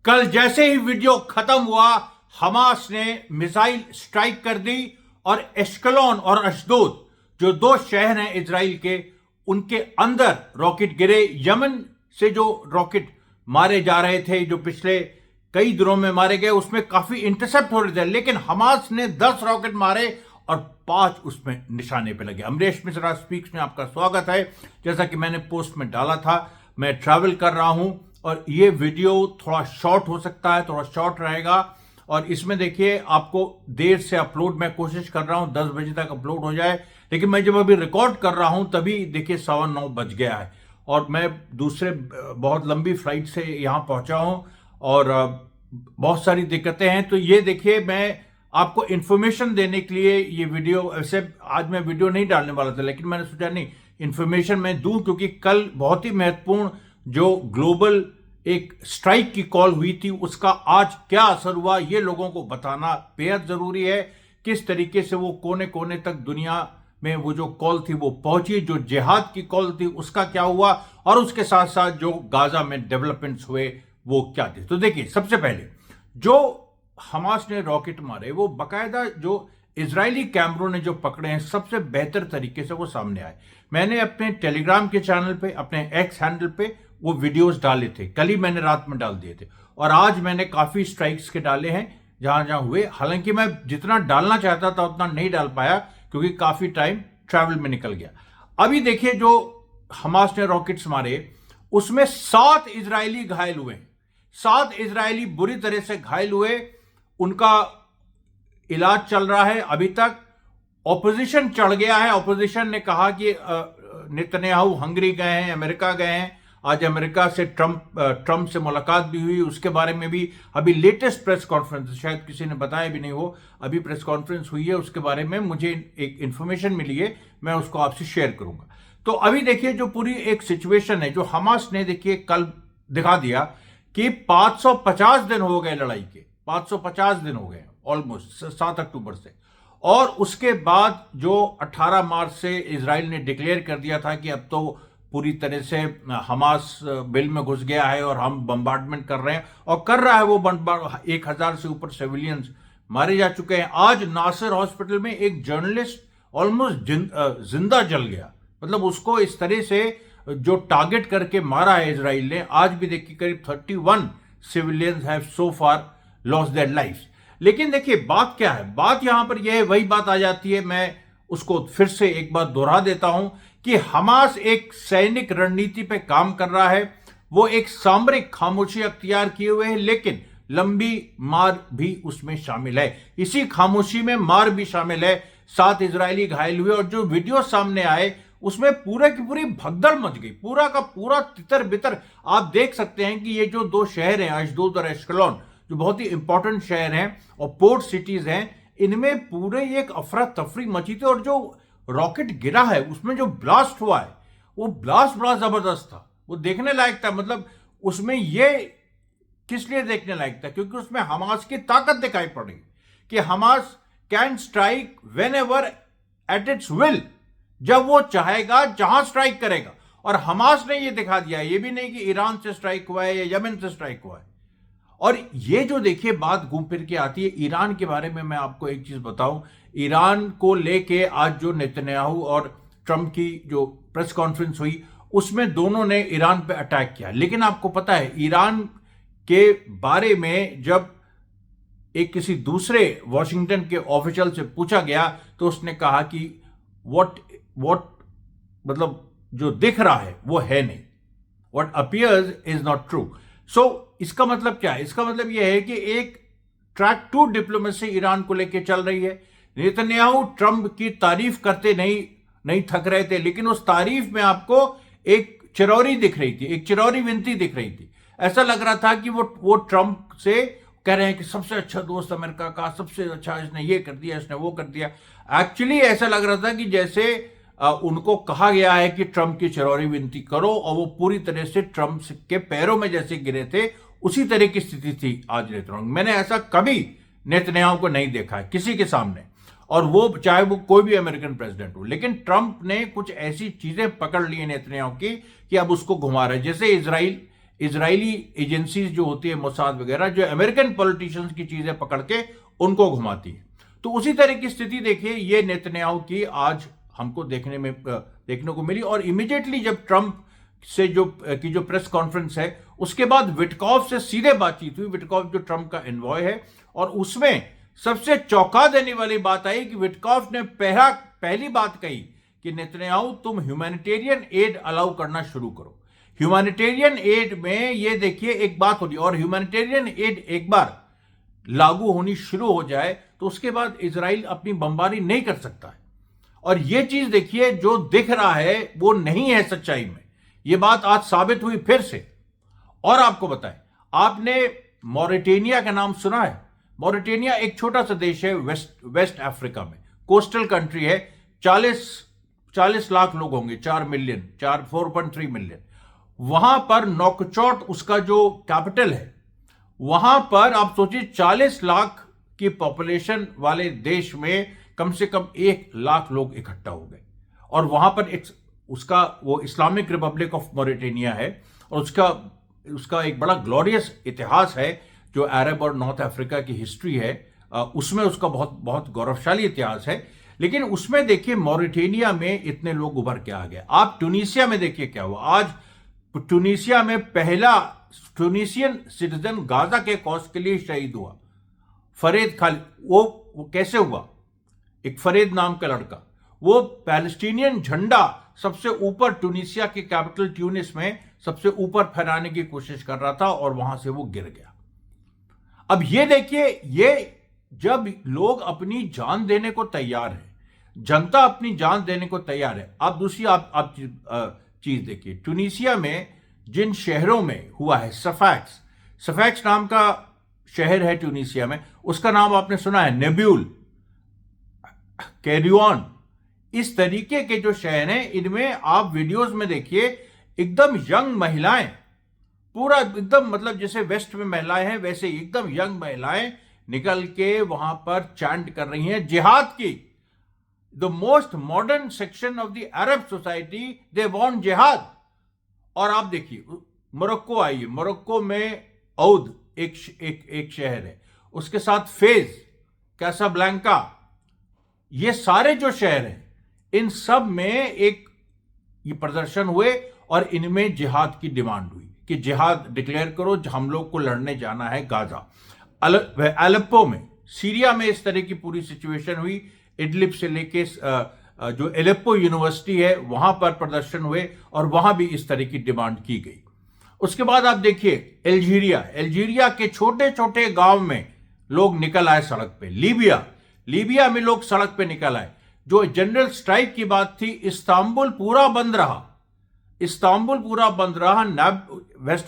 कल जैसे ही वीडियो खत्म हुआ, हमास ने मिसाइल स्ट्राइक कर दी और एश्कलोन और अशदोद, जो दो शहर हैं इजराइल के, उनके अंदर रॉकेट गिरे। यमन से जो रॉकेट मारे जा रहे थे, जो पिछले कई दिनों में मारे गए, उसमें काफी इंटरसेप्ट हो रहे थे, लेकिन हमास ने 10 रॉकेट मारे और 5 उसमें निशाने पे लगे। अमरीश मिश्रा स्पीक्स में आपका स्वागत है। जैसा कि मैंने पोस्ट में डाला था, मैं ट्रैवल कर रहा हूं और ये वीडियो थोड़ा शॉर्ट हो सकता है, थोड़ा शॉर्ट रहेगा। और इसमें देखिए, आपको देर से अपलोड मैं कोशिश कर रहा हूं 10 बजे तक अपलोड हो जाए, लेकिन मैं जब अभी रिकॉर्ड कर रहा हूं तभी देखिए 9:15 बज गया है और मैं दूसरे बहुत लंबी फ्लाइट से यहां पहुंचा हूं और बहुत सारी दिक्कतें हैं। तो ये देखिए, मैं आपको इंफॉर्मेशन देने के लिए ये वीडियो, ऐसे आज मैं वीडियो नहीं डालने वाला था, लेकिन मैंने सोचा नहीं, इंफॉर्मेशन मैं दूं, क्योंकि कल बहुत ही महत्वपूर्ण जो ग्लोबल एक स्ट्राइक की कॉल हुई थी, उसका आज क्या असर हुआ, ये लोगों को बताना बेहद जरूरी है। किस तरीके से वो कोने कोने तक दुनिया में वो जो कॉल थी वो पहुंची, जो जिहाद की कॉल थी उसका क्या हुआ, और उसके साथ साथ जो गाजा में डेवलपमेंट्स हुए वो क्या थे। तो देखिए, सबसे पहले जो हमास ने रॉकेट मारे, वो बकायदा जो इजरायली कैमरों ने जो पकड़े हैं, सबसे बेहतर तरीके से वो सामने आए। मैंने अपने टेलीग्राम के चैनल पे, अपने एक्स हैंडल पे वो वीडियोस डाले थे, कल ही मैंने रात में डाल दिए थे, और आज मैंने काफी स्ट्राइक्स के डाले हैं जहां जहां हुए। हालांकि मैं जितना डालना चाहता था उतना नहीं डाल पाया, क्योंकि काफी टाइम ट्रैवल में निकल गया। अभी देखिए, जो हमास ने रॉकेट्स मारे, उसमें 7 इजरायली घायल हुए। 7 इजरायली बुरी तरह से घायल हुए, उनका इलाज चल रहा है अभी तक। ऑपोजिशन चढ़ गया है। ऑपोजिशन ने कहा कि नेतन्याहू हंगरी गए हैं, अमेरिका गए हैं। आज अमेरिका से ट्रंप से मुलाकात भी हुई, उसके बारे में भी अभी लेटेस्ट प्रेस कॉन्फ्रेंस, शायद किसी ने बताया भी नहीं हो, अभी प्रेस कॉन्फ्रेंस हुई है, उसके बारे में मुझे एक इंफॉर्मेशन मिली है, मैं उसको आपसे शेयर करूंगा। तो अभी देखिए, जो पूरी एक सिचुएशन है, जो हमास ने देखिए कल दिखा दिया कि 550 दिन हो गए लड़ाई के, 550 दिन हो गए ऑलमोस्ट 7 अक्टूबर से। और उसके बाद जो 18 मार्च से इजराइल ने डिक्लेयर कर दिया था कि अब तो पूरी तरह से हमास बिल में घुस गया है और हम बम्बार्डमेंट कर रहे हैं, और कर रहा है वो बम्बार्ड। 1000 से ऊपर सिविलियंस मारे जा चुके हैं। आज नासिर हॉस्पिटल में एक जर्नलिस्ट ऑलमोस्ट जिंदा जल गया, मतलब उसको इस तरह से जो टारगेट करके मारा है इजराइल ने। आज भी देखिए, करीब 31 civilians have so far lost their life. लेकिन देखिए, बात क्या है, बात यहां पर यह है, वही बात आ जाती है, मैं उसको फिर से एक बार दोहरा देता हूं कि हमास एक सैनिक रणनीति पे काम कर रहा है। वो एक सामरिक खामोशी अख्तियार किए हुए है, लेकिन लंबी मार भी उसमें शामिल है। इसी खामोशी में मार भी शामिल है। 7 इजरायली घायल हुए, और जो वीडियो सामने आए उसमें पूरे की पूरी भगदड़ मच गई, पूरा का पूरा तितर बितर। आप देख सकते हैं कि ये जो दो शहर हैं, अशदोद और एश्कलोन, जो बहुत ही इंपॉर्टेंट शहर हैं और पोर्ट सिटीज हैं, इनमें पूरे एक अफरा तफरी मची थी। और जो रॉकेट गिरा है, उसमें जो ब्लास्ट हुआ है, वो ब्लास्ट बड़ा जबरदस्त था, वो देखने लायक था। मतलब उसमें ये किस लिए देखने लायक था, क्योंकि उसमें हमास की ताकत दिखाई पड़ी कि Hamas can strike when ever at its will, जब वो चाहेगा जहां स्ट्राइक करेगा। और हमास ने ये दिखा दिया, ये भी नहीं कि ईरान से स्ट्राइक हुआ है या यमन से स्ट्राइक हुआ है। और ये जो देखिए बात घूम फिर के आती है ईरान के बारे में, मैं आपको एक चीज बताऊं। ईरान को लेके आज जो नेतन्याहू और ट्रंप की जो प्रेस कॉन्फ्रेंस हुई, उसमें दोनों ने ईरान पे अटैक किया। लेकिन आपको पता है, ईरान के बारे में जब एक किसी दूसरे वॉशिंगटन के ऑफिशियल से पूछा गया, तो उसने कहा कि व्हाट मतलब जो दिख रहा है वो है नहीं, what appears is not true. So इसका मतलब क्या है? इसका मतलब यह है कि एक ट्रैक 2 डिप्लोमेसी ईरान को लेकर चल रही है। नेतन्याहू ट्रंप की तारीफ करते नहीं थक रहे थे, लेकिन उस तारीफ में आपको एक चिरौरी दिख रही थी, एक चिरौरी विनती दिख रही थी। ऐसा लग रहा था कि वो ट्रंप से कह रहे हैं कि सबसे अच्छा दोस्त अमेरिका का, सबसे अच्छा, इसने ये कर दिया, इसने वो कर दिया। एक्चुअली ऐसा लग रहा था कि जैसे उनको कहा गया है कि ट्रंप की चिरौरी विनती करो, और वो पूरी तरह से ट्रंप के पैरों में जैसे गिरे थे, उसी तरह की स्थिति थी आज नेतन्याहू। मैंने ऐसा कभी नेतन्याहू को नहीं देखा है किसी के सामने, और वो चाहे वो कोई भी अमेरिकन प्रेसिडेंट हो। लेकिन ट्रंप ने कुछ ऐसी चीजें पकड़ ली नेतन्याहू की कि अब उसको घुमा रहे। जैसे इजराइल इजरायली एजेंसीज जो होती है मोसाद वगैरह, जो अमेरिकन पॉलिटिशियंस की चीजें पकड़ के उनको घुमाती है। तो उसी तरह की स्थिति देखिए ये नेतन्याहू की आज हमको देखने को मिली। और इमीडिएटली जब ट्रंप से जो प्रेस कॉन्फ्रेंस है, उसके बाद विटकॉफ से सीधे बातचीत हुई। विटकॉफ जो ट्रंप का एनवॉय है, और उसमें सबसे चौंका देने वाली बात आई कि विटकॉफ ने पहली बात कही कि नेतन्याहू तुम ह्यूमैनिटेरियन एड अलाउ करना शुरू करो। ह्यूमैनिटेरियन एड में ये देखिए एक बात होती है, और ह्यूमैनिटेरियन एड एक बार लागू होनी शुरू हो जाए तो उसके बाद इजराइल अपनी बमबारी नहीं कर सकता है। और ये चीज देखिए जो दिख रहा है वो नहीं है सच्चाई में। ये बात आज साबित हुई फिर से। और आपको बताएं, आपने मॉरिटेनिया का नाम सुना है? मॉरिटेनिया एक छोटा सा देश है वेस्ट अफ्रीका में, कोस्टल कंट्री है। 40 लाख लोग होंगे, 4.3 मिलियन। वहां पर नौकचौट उसका जो कैपिटल है, वहां पर आप सोचिए 40 लाख की पॉपुलेशन वाले देश में कम से कम 1 लाख लोग इकट्ठा हो गए। और वहां पर उसका वो इस्लामिक रिपब्लिक ऑफ मॉरिटेनिया है, और उसका एक बड़ा ग्लोरियस इतिहास है जो अरब और नॉर्थ अफ्रीका की हिस्ट्री है, उसमें उसका बहुत बहुत गौरवशाली इतिहास है। लेकिन उसमें देखिए मॉरिटेनिया में इतने लोग उभर के आ गए। आप ट्यूनीसिया में देखिए क्या हुआ। आज ट्यूनीसिया में पहला ट्यूनीसियन सिटीजन गाजा के कॉज के लिए शहीद हुआ, फरेद खालिद। वो कैसे हुआ? एक फरेद नाम का लड़का, वो पैलेस्टीनियन झंडा सबसे ऊपर ट्यूनीसिया के कैपिटल ट्यूनिस में सबसे ऊपर फहराने की कोशिश कर रहा था, और वहां से वो गिर गया। अब ये देखिए, ये जब लोग अपनी जान देने को तैयार है, जनता अपनी जान देने को तैयार है। आप दूसरी आप चीज देखिए, ट्यूनीसिया में जिन शहरों में हुआ है, सफैक्स नाम का शहर है ट्यूनीसिया में, उसका नाम आपने सुना है, नेब्यूल, कैरियन। इस तरीके के जो शहर हैं, इनमें आप वीडियोस में देखिए एकदम यंग महिलाएं, पूरा एकदम मतलब जैसे वेस्ट में महिलाएं हैं वैसे एकदम यंग महिलाएं निकल के वहां पर चैंट कर रही हैं जिहाद की। The most modern section of the Arab society, they want जिहाद। और आप देखिए मोरक्को आइए, मोरक्को में औद एक शहर है, उसके साथ फेज, कैसाब्लैंका, ये सारे जो शहर हैं इन सब में ये प्रदर्शन हुए, और इनमें जिहाद की डिमांड हुई कि जिहाद डिक्लेयर करो, हम लोग को लड़ने जाना है गाजा। अलेप्पो में, सीरिया में इस तरह की पूरी सिचुएशन हुई। इडलिब से लेके जो एलेप्पो यूनिवर्सिटी है वहां पर प्रदर्शन हुए, और वहां भी इस तरह की डिमांड की गई। उसके बाद आप देखिए अल्जीरिया के छोटे छोटे गांव में लोग निकल आए सड़क पे। लीबिया में लोग सड़क पे निकल आए। जो जनरल स्ट्राइक की बात थी, इस्तांबुल पूरा बंद रहा, वेस्ट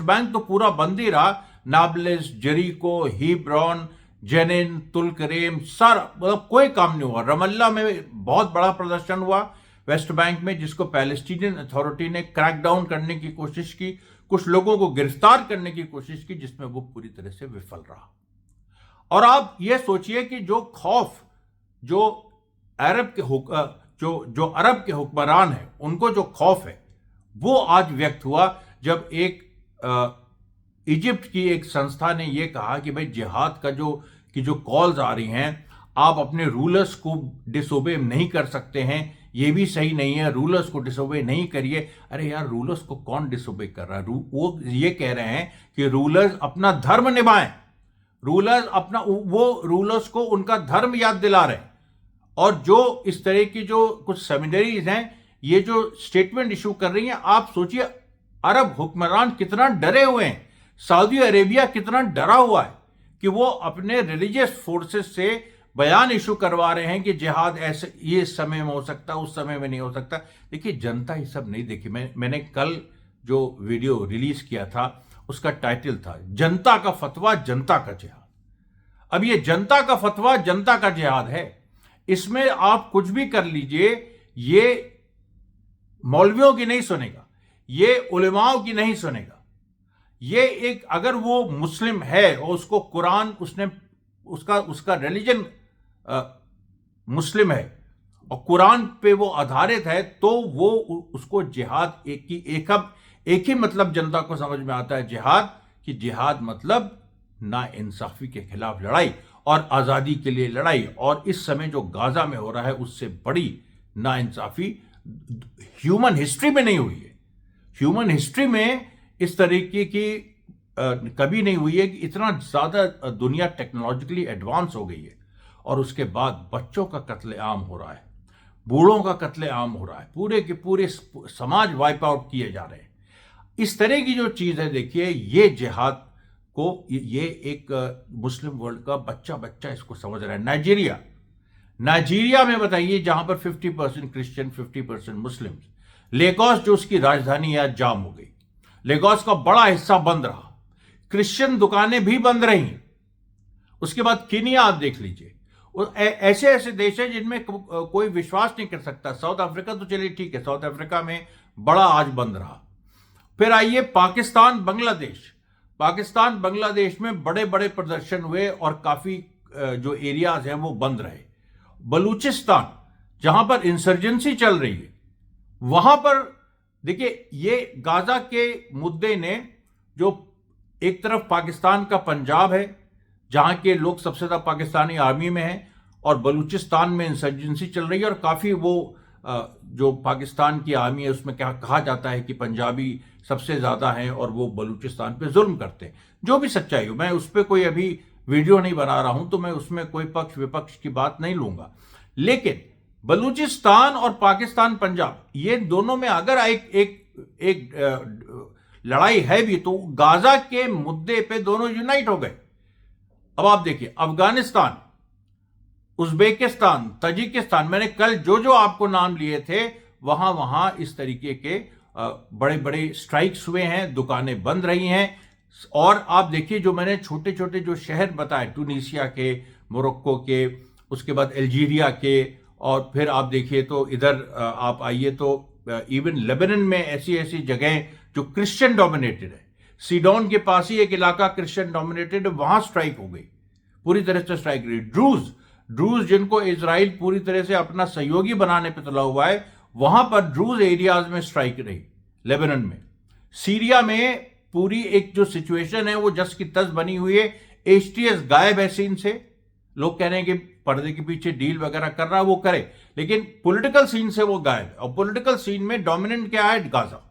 बैंक तो पूरा बंद ही रहा। नाब्लेस, जेरिको, हीब्रॉन, जेनिन, तुलकरेम, सारा मतलब कोई काम नहीं हुआ। रमल्ला में बहुत बड़ा प्रदर्शन हुआ वेस्ट बैंक में, जिसको पैलेस्टीनियन अथॉरिटी ने क्रैकडाउन करने की कोशिश की, कुछ लोगों को गिरफ्तार करने की कोशिश की, जिसमें वो पूरी तरह से विफल रहा। और आप ये सोचिए कि जो खौफ जो अरब के हुक्मरान है, उनको जो खौफ है वो आज व्यक्त हुआ जब एक इजिप्ट की एक संस्था ने यह कहा कि भाई जिहाद का जो कॉल्स आ रही हैं, आप अपने रूलर्स को डिसोबे नहीं कर सकते हैं, ये भी सही नहीं है, रूलर्स को डिसोबे नहीं करिए। अरे यार, रूलर्स को कौन डिसोबे कर रहा है? वो ये कह रहे हैं कि रूलर्स अपना धर्म निभाएं, रूलर्स को उनका धर्म याद दिला रहे हैं। और जो इस तरह की जो कुछ सेमिनरीज हैं, ये जो स्टेटमेंट इशू कर रही हैं, आप सोचिए अरब हुक्मरान कितना डरे हुए हैं, सऊदी अरेबिया कितना डरा हुआ है कि वो अपने रिलीजियस फोर्सेस से बयान इशू करवा रहे हैं कि जिहाद ऐसे ये समय में हो सकता, उस समय में नहीं हो सकता। देखिए, जनता ये सब नहीं देखी। मैंने कल जो वीडियो रिलीज किया था उसका टाइटल था जनता का फतवा, जनता का जिहाद। अब ये जनता का फतवा, जनता का जिहाद है, इसमें आप कुछ भी कर लीजिए, ये मौलवियों की नहीं सुनेगा, ये उलेमाओं की नहीं सुनेगा। ये एक, अगर वो मुस्लिम है और उसको कुरान, उसका रिलीजन मुस्लिम है और कुरान पे वो आधारित है, तो वो उसको जिहाद एक ही मतलब जनता को समझ में आता है जिहाद, कि जिहाद मतलब ना इंसाफी के खिलाफ लड़ाई और आज़ादी के लिए लड़ाई। और इस समय जो गाजा में हो रहा है उससे बड़ी ना इंसाफी ह्यूमन हिस्ट्री में नहीं हुई है। ह्यूमन हिस्ट्री में इस तरीके की कभी नहीं हुई है कि इतना ज़्यादा दुनिया टेक्नोलॉजिकली एडवांस हो गई है और उसके बाद बच्चों का कत्लेआम हो रहा है, बूढ़ों का कत्लेआम हो रहा है, पूरे के पूरे समाज वाइप आउट किए जा रहे हैं। इस तरह की जो चीज़ है, देखिए, ये जिहाद को ये एक मुस्लिम वर्ल्ड का बच्चा बच्चा इसको समझ रहा है। नाइजीरिया में बताइए, जहां पर 50% क्रिश्चियन 50% मुस्लिम, लेगोस जो उसकी राजधानी है जाम हो गई, लेगोस का बड़ा हिस्सा बंद रहा, क्रिश्चियन दुकानें भी बंद रही। उसके बाद केनिया आप देख लीजिए, ऐसे ऐसे देश हैं जिनमें कोई विश्वास नहीं कर सकता। साउथ अफ्रीका तो चलिए ठीक है, साउथ अफ्रीका में बड़ा आज बंद रहा। फिर आइए पाकिस्तान बांग्लादेश में बड़े बड़े प्रदर्शन हुए और काफी जो एरियाज हैं वो बंद रहे। बलूचिस्तान जहां पर इंसर्जेंसी चल रही है, वहां पर देखिए, ये गाजा के मुद्दे ने, जो एक तरफ पाकिस्तान का पंजाब है जहां के लोग सबसे ज्यादा पाकिस्तानी आर्मी में हैं, और बलूचिस्तान में इंसर्जेंसी चल रही है, और काफी वो जो पाकिस्तान की आर्मी है उसमें क्या कहा जाता है कि पंजाबी सबसे ज्यादा हैं और वो बलूचिस्तान पे जुल्म करते हैं। जो भी सच्चाई हो, मैं उस पर कोई अभी वीडियो नहीं बना रहा हूं, तो मैं उसमें कोई पक्ष विपक्ष की बात नहीं लूंगा। लेकिन बलूचिस्तान और पाकिस्तान पंजाब, ये दोनों में अगर एक लड़ाई है भी, तो गाजा के मुद्दे पे दोनों यूनाइट हो गए। अब आप देखिए, अफगानिस्तान, उज्बेकिस्तान, तजिकिस्तान, मैंने कल जो आपको नाम लिए थे, वहां वहां इस तरीके के बड़े बड़े स्ट्राइक्स हुए हैं, दुकानें बंद रही हैं। और आप देखिए, जो मैंने छोटे छोटे जो शहर बताए, टूनिसिया के, मोरक्को के, उसके बाद अल्जीरिया के, और फिर आप देखिए तो इधर आप आइए तो इवन लेबनान में ऐसी ऐसी जगह जो क्रिश्चियन डोमिनेटेड है। सीडोन के पास ही एक इलाका क्रिश्चियन डोमिनेटेड, वहां स्ट्राइक हो गई, पूरी तरह से स्ट्राइक रही। ड्रूज जिनको इजराइल पूरी तरह से अपना सहयोगी बनाने पर तुला हुआ है, वहां पर ड्रूज एरियाज में स्ट्राइक रही। लेबनान में, सीरिया में पूरी एक जो सिचुएशन है वो जस की तस बनी हुई है। एचटीएस गायब है सीन से। लोग कह रहे हैं कि पर्दे के पीछे डील वगैरह कर रहा है, वो करे, लेकिन पॉलिटिकल सीन से वो गायब है। और पॉलिटिकल सीन में डोमिनेंट क्या है? गाजा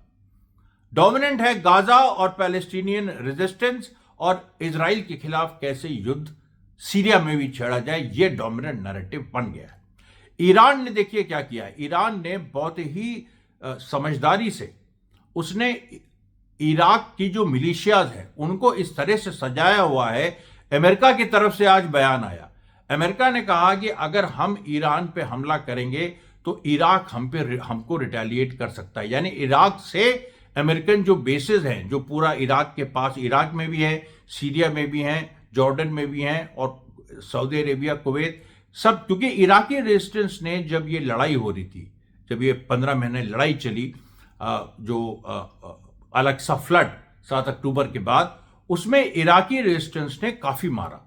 डोमिनेंट है। गाजा और पैलेस्टीनियन रेजिस्टेंस और इजराइल के खिलाफ कैसे युद्ध सीरिया में भी छेड़ा जाए, ये डोमिनेंट नैरेटिव बन गया है। ईरान ने देखिए क्या किया है। ईरान ने बहुत ही समझदारी से उसने इराक की जो मिलिशियाज हैं उनको इस तरह से सजाया हुआ है। अमेरिका की तरफ से आज बयान आया, अमेरिका ने कहा कि अगर हम ईरान पे हमला करेंगे तो इराक हमको रिटेलिएट कर सकता है। यानी इराक से अमेरिकन जो बेसेस हैं, जो पूरा इराक के पास, इराक में भी है, सीरिया में भी हैं, जॉर्डन में भी हैं, और सऊदी अरेबिया, कुवैत, सब। क्योंकि इराकी रेजिस्टेंस ने, जब ये लड़ाई हो रही थी, जब ये 15 महीने लड़ाई चली, जो अल-अक्सा फ्लड 7 अक्टूबर के बाद, उसमें इराकी रेजिस्टेंस ने काफी मारा।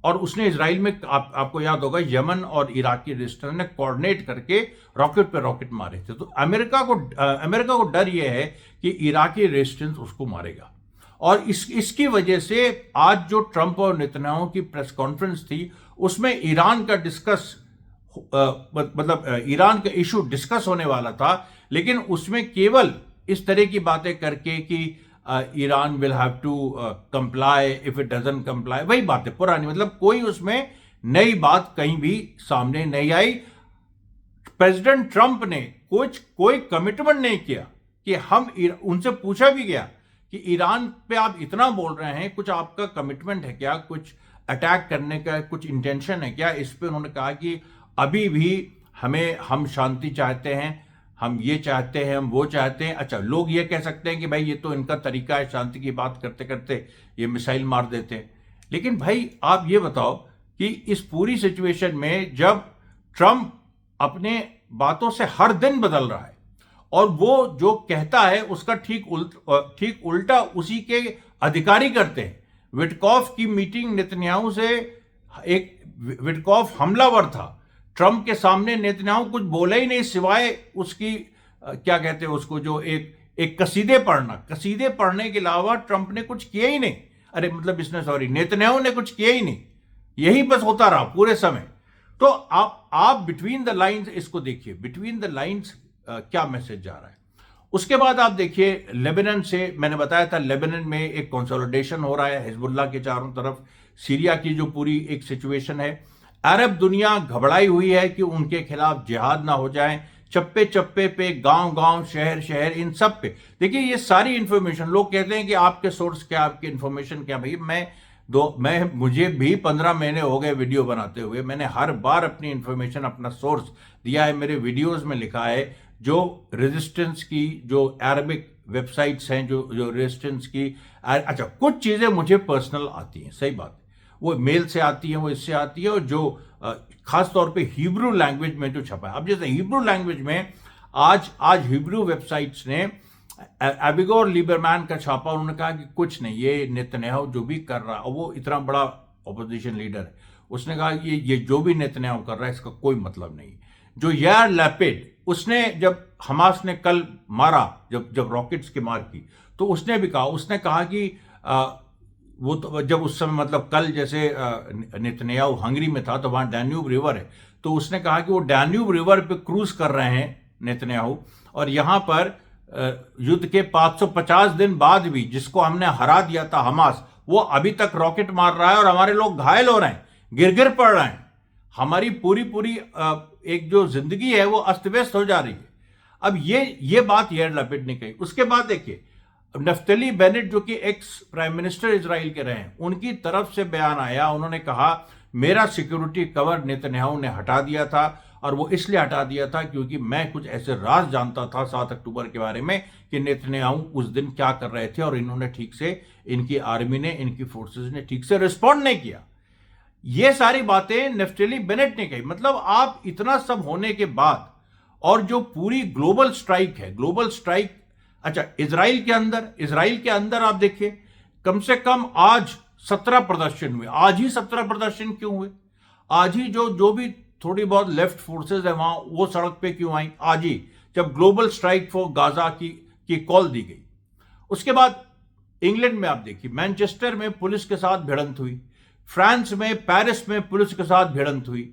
और उसने इजराइल में, आपको याद होगा, यमन और इराकी रेजिस्टेंस ने कोऑर्डिनेट करके रॉकेट पे रॉकेट मारे थे। तो अमेरिका को डर यह है कि इराकी रेजिस्टेंस उसको मारेगा। और इसकी वजह से आज जो ट्रंप और नेतन्याहू की प्रेस कॉन्फ्रेंस थी, उसमें ईरान का ईरान का इशू डिस्कस होने वाला था, लेकिन उसमें केवल इस तरह की बातें करके कि Iran will have to comply, if it doesn't comply, वही बातें पुरानी, मतलब कोई उसमें नई बात कहीं भी सामने नहीं आई। प्रेसिडेंट ट्रंप ने कोई कमिटमेंट नहीं किया कि हम, उनसे पूछा भी गया कि ईरान पे आप इतना बोल रहे हैं, कुछ आपका कमिटमेंट है क्या, कुछ अटैक करने का कुछ इंटेंशन है क्या? इस पे उन्होंने कहा कि अभी भी हम शांति चाहते हैं, हम ये चाहते हैं, हम वो चाहते हैं। अच्छा, लोग ये कह सकते हैं कि भाई ये तो इनका तरीका है, शांति की बात करते करते ये मिसाइल मार देते हैं। लेकिन भाई आप ये बताओ कि इस पूरी सिचुएशन में जब ट्रंप अपने बातों से हर दिन बदल रहा है और वो जो कहता है उसका ठीक उल्टा उसी के अधिकारी करते हैं। विटकॉफ की मीटिंग नेतन्याहू से, एक विटकॉफ हमलावर था, ट्रंप के सामने नेतन्याहू कुछ बोला ही नहीं, सिवाय उसकी क्या कहते हैं उसको, जो एक एक कसीदे पढ़ने के अलावा ट्रंप ने कुछ किया ही नहीं। अरे मतलब इसने, सॉरी, नेतन्याहू ने कुछ किया ही नहीं, यही बस होता रहा पूरे समय। तो आप बिटवीन द लाइंस इसको देखिए, बिटवीन द लाइंस क्या मैसेज जा रहा है। उसके बाद आप देखिए लेबनान से, मैंने बताया था लेबनान में एक कंसोलिडेशन हो रहा है हिजबुल्लाह के चारों तरफ। सीरिया की जो पूरी एक सिचुएशन है, अरब दुनिया घबराई हुई है कि उनके खिलाफ जिहाद ना हो जाए। चप्पे चप्पे पे, गांव गांव, शहर शहर, इन सब पे देखिए ये सारी इंफॉर्मेशन। लोग कहते हैं कि आपके सोर्स क्या, आपकी इंफॉर्मेशन क्या। भाई मुझे भी 15 महीने हो गए वीडियो बनाते हुए, मैंने हर बार अपनी इंफॉर्मेशन, अपना सोर्स दिया है, मेरे वीडियोस में लिखा है। जो रेजिस्टेंस की जो अरबिक वेबसाइट्स हैं, जो रेजिस्टेंस की, अच्छा कुछ चीजें मुझे पर्सनल आती हैं, सही बात है, वो मेल से आती है, वो इससे आती है, और जो खास तौर पे हिब्रू लैंग्वेज में जो छपा है। अब जैसे हिब्रू लैंग्वेज में आज हिब्रू वेबसाइट्स ने एबिगोर लीबरमैन का छापा, उन्होंने कहा कि कुछ नहीं, ये नेतन्याहू जो भी कर रहा है, वो इतना बड़ा ऑपोजिशन लीडर है, उसने कहा ये जो भी नेतन्याहू कर रहा है इसका कोई मतलब नहीं। जो यार लैपिड, उसने जब हमास ने कल मारा, जब रॉकेट्स की मार की, तो उसने भी कहा, उसने कहा कि वो तो जब उस समय मतलब कल जैसे नेतन्याहू हंगरी में था तो वहां डैन्यूब रिवर है, तो उसने कहा कि वो डैन्यूब रिवर पे क्रूज कर रहे हैं नेतन्याहू, और यहां पर युद्ध के 550 दिन बाद भी जिसको हमने हरा दिया था हमास, वो अभी तक रॉकेट मार रहा है और हमारे लोग घायल हो रहे हैं, गिर पड़ रहे हैं। हमारी पूरी एक जो जिंदगी है वो अस्त व्यस्त हो जा रही है। अब ये बात यार लैपिड ने कही। उसके बाद देखिए नफ्तली बेनेट जो कि एक्स प्राइम मिनिस्टर इजराइल के रहे हैं, उनकी तरफ से बयान आया। उन्होंने कहा मेरा सिक्योरिटी कवर नेतन्याहू ने हटा दिया था, और वो इसलिए हटा दिया था क्योंकि मैं कुछ ऐसे राज जानता था 7 अक्टूबर के बारे में कि नेतन्याहू उस दिन क्या कर रहे थे, और इन्होंने ठीक से, इनकी आर्मी ने, इनकी फोर्सेस ने ठीक से रिस्पॉन्ड नहीं किया। ये सारी बातें नफ्तली बेनेट ने कही। मतलब आप इतना सब होने के बाद, और जो पूरी ग्लोबल स्ट्राइक है, ग्लोबल स्ट्राइक, अच्छा इजराइल के अंदर आप देखिए कम से कम आज 17 प्रदर्शन हुए। आज ही 17 प्रदर्शन क्यों हुए? आज ही जो भी थोड़ी बहुत लेफ्ट फोर्सेस है वहां, वो सड़क पे क्यों आई? आज ही, जब ग्लोबल स्ट्राइक फॉर गाजा की कॉल दी गई। उसके बाद इंग्लैंड में आप देखिए, मैनचेस्टर में पुलिस के साथ भिड़ंत हुई, फ्रांस में पेरिस में पुलिस के साथ भिड़ंत हुई,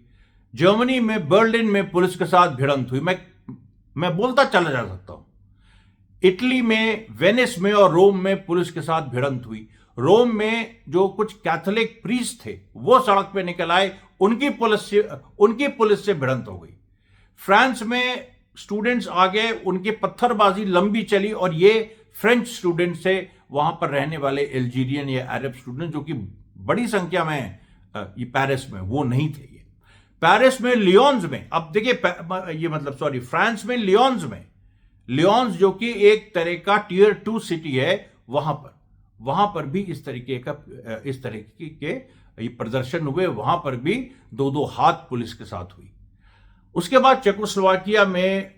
जर्मनी में बर्लिन में पुलिस के साथ भिड़ंत हुई। मैं बोलता चला जा सकता हूं। इटली में, वेनिस में और रोम में पुलिस के साथ भिड़ंत हुई। रोम में जो कुछ कैथोलिक प्रीस्ट थे वो सड़क पे निकल आए, उनकी पुलिस से भिड़ंत हो गई। फ्रांस में स्टूडेंट्स आ गए, उनकी पत्थरबाजी लंबी चली, और ये फ्रेंच स्टूडेंट्स थे, वहां पर रहने वाले अल्जीरियन या अरब स्टूडेंट जो कि बड़ी संख्या में ये पेरिस में, वो नहीं थे। ये पेरिस में, लियोन्स में, अब देखिए ये मतलब सॉरी फ्रांस में लियोन्स जो कि एक तरह का टियर 2 सिटी है, वहां पर भी इस तरीके के ये प्रदर्शन हुए। वहां पर भी 2-2 हाथ पुलिस के साथ हुई। उसके बाद चेकोस्लोवाकिया में,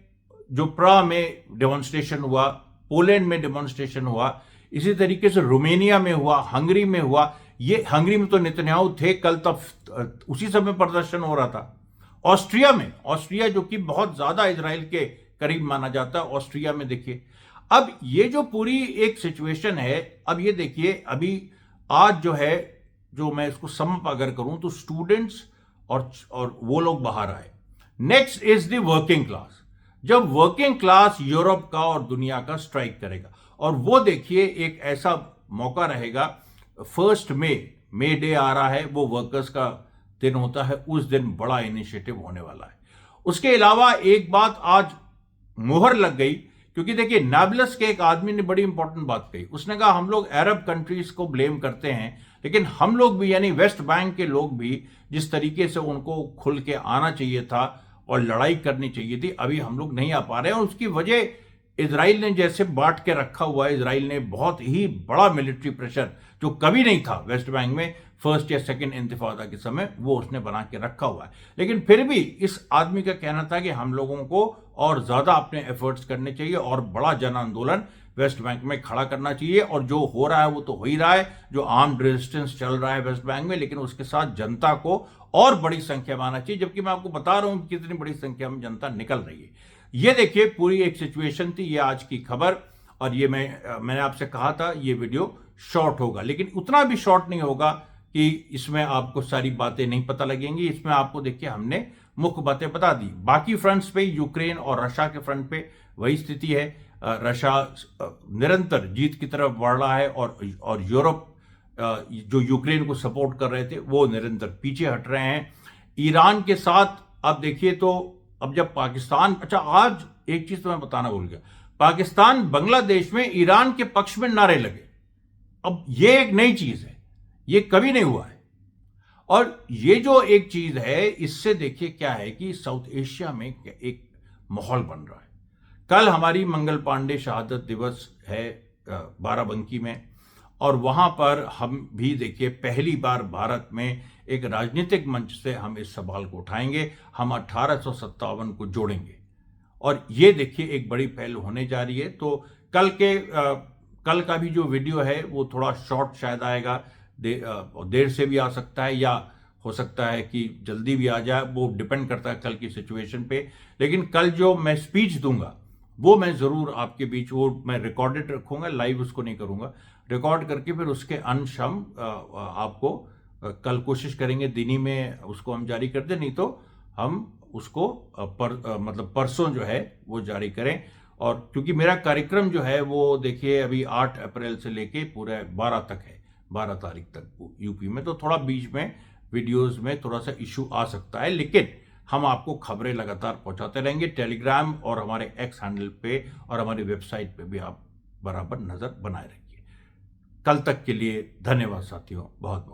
जो प्रा में डेमोन्स्ट्रेशन हुआ, पोलैंड में डेमोन्स्ट्रेशन हुआ, इसी तरीके से रोमेनिया में हुआ, हंगरी में हुआ। ये हंगरी में तो नेतन्याहू थे कल, तब उसी समय प्रदर्शन हो रहा था। ऑस्ट्रिया जो कि बहुत ज्यादा इजराइल के करीब माना जाता है, ऑस्ट्रिया में देखिए। अब ये जो पूरी एक सिचुएशन है, अब ये देखिए, अभी आज जो है, जो मैं इसको सम अगर करूं तो स्टूडेंट्स और वो लोग बाहर आए। Next is the working class. जब वर्किंग क्लास यूरोप का और दुनिया का स्ट्राइक करेगा, और वो देखिए एक ऐसा मौका रहेगा, 1 मई डे आ रहा है, वो वर्कर्स का दिन होता है, उस दिन बड़ा इनिशिएटिव होने वाला है। उसके अलावा एक बात आज मोहर लग गई, क्योंकि देखिए नाबलस के एक आदमी ने बड़ी इंपॉर्टेंट बात कही। उसने कहा हम लोग अरब कंट्रीज को ब्लेम करते हैं, लेकिन हम लोग भी, यानी वेस्ट बैंक के लोग भी, जिस तरीके से उनको खुल के आना चाहिए था और लड़ाई करनी चाहिए थी, अभी हम लोग नहीं आ पा रहे हैं। और उसकी वजह इजराइल ने जैसे बांट के रखा हुआ है, इजराइल ने बहुत ही बड़ा मिलिट्री प्रेशर जो कभी नहीं था वेस्ट बैंक में फर्स्ट या सेकंड इंतिफादा के समय, वो उसने बना के रखा हुआ है। लेकिन फिर भी इस आदमी का कहना था कि हम लोगों को और ज्यादा अपने एफर्ट्स करने चाहिए और बड़ा जन आंदोलन वेस्ट बैंक में खड़ा करना चाहिए। और जो हो रहा है वो तो हो ही रहा है, जो आर्म्ड रेजिस्टेंस चल रहा है वेस्ट बैंक में, लेकिन उसके साथ जनता को और बड़ी संख्या में आना चाहिए। जबकि मैं आपको बता रहा हूं कि कितनी बड़ी संख्या में जनता निकल रही है। ये देखिए पूरी एक सिचुएशन थी, ये आज की खबर। और ये मैंने आपसे कहा था ये वीडियो शॉर्ट होगा, लेकिन उतना भी शॉर्ट नहीं होगा कि इसमें आपको सारी बातें नहीं पता लगेंगी। इसमें आपको देखिए हमने मुख्य बातें बता दी। बाकी फ्रंट्स पे, यूक्रेन और रशिया के फ्रंट पे वही स्थिति है। रशिया निरंतर जीत की तरफ बढ़ रहा है और यूरोप जो यूक्रेन को सपोर्ट कर रहे थे वो निरंतर पीछे हट रहे हैं। ईरान के साथ अब देखिए तो अब जब पाकिस्तान, अच्छा आज एक चीज तो मैं बताना भूल गया, पाकिस्तान बांग्लादेश में ईरान के पक्ष में नारे लगे। अब ये एक नई चीज है, ये कभी नहीं हुआ है। और ये जो एक चीज है, इससे देखिए क्या है कि साउथ एशिया में एक माहौल बन रहा है। कल हमारी मंगल पांडे शहादत दिवस है बाराबंकी में, और वहां पर हम भी देखिए पहली बार भारत में एक राजनीतिक मंच से हम इस सवाल को उठाएंगे, हम 1857 को जोड़ेंगे। और ये देखिए एक बड़ी पहल होने जा रही है। तो कल का भी जो वीडियो है वो थोड़ा शॉर्ट शायद आएगा, देर से भी आ सकता है या हो सकता है कि जल्दी भी आ जाए, वो डिपेंड करता है कल की सिचुएशन पे। लेकिन कल जो मैं स्पीच दूंगा वो मैं जरूर आपके बीच, वो मैं रिकॉर्डेड रखूंगा, लाइव उसको नहीं करूंगा, रिकॉर्ड करके फिर उसके अंश हम आपको कल कोशिश करेंगे दिनी में उसको हम जारी कर दें, नहीं तो हम उसको मतलब परसों जो है वो जारी करें। और क्योंकि मेरा कार्यक्रम जो है वो देखिए अभी 8 अप्रैल से लेके पूरे 12 तक है, 12 तारीख तक यूपी में, तो थोड़ा बीच में वीडियोस में थोड़ा सा इशू आ सकता है, लेकिन हम आपको खबरें लगातार पहुंचाते रहेंगे। टेलीग्राम और हमारे एक्स हैंडल पे और हमारी वेबसाइट पे भी आप बराबर नजर बनाए रखिए। कल तक के लिए धन्यवाद साथियों, बहुत बहुत।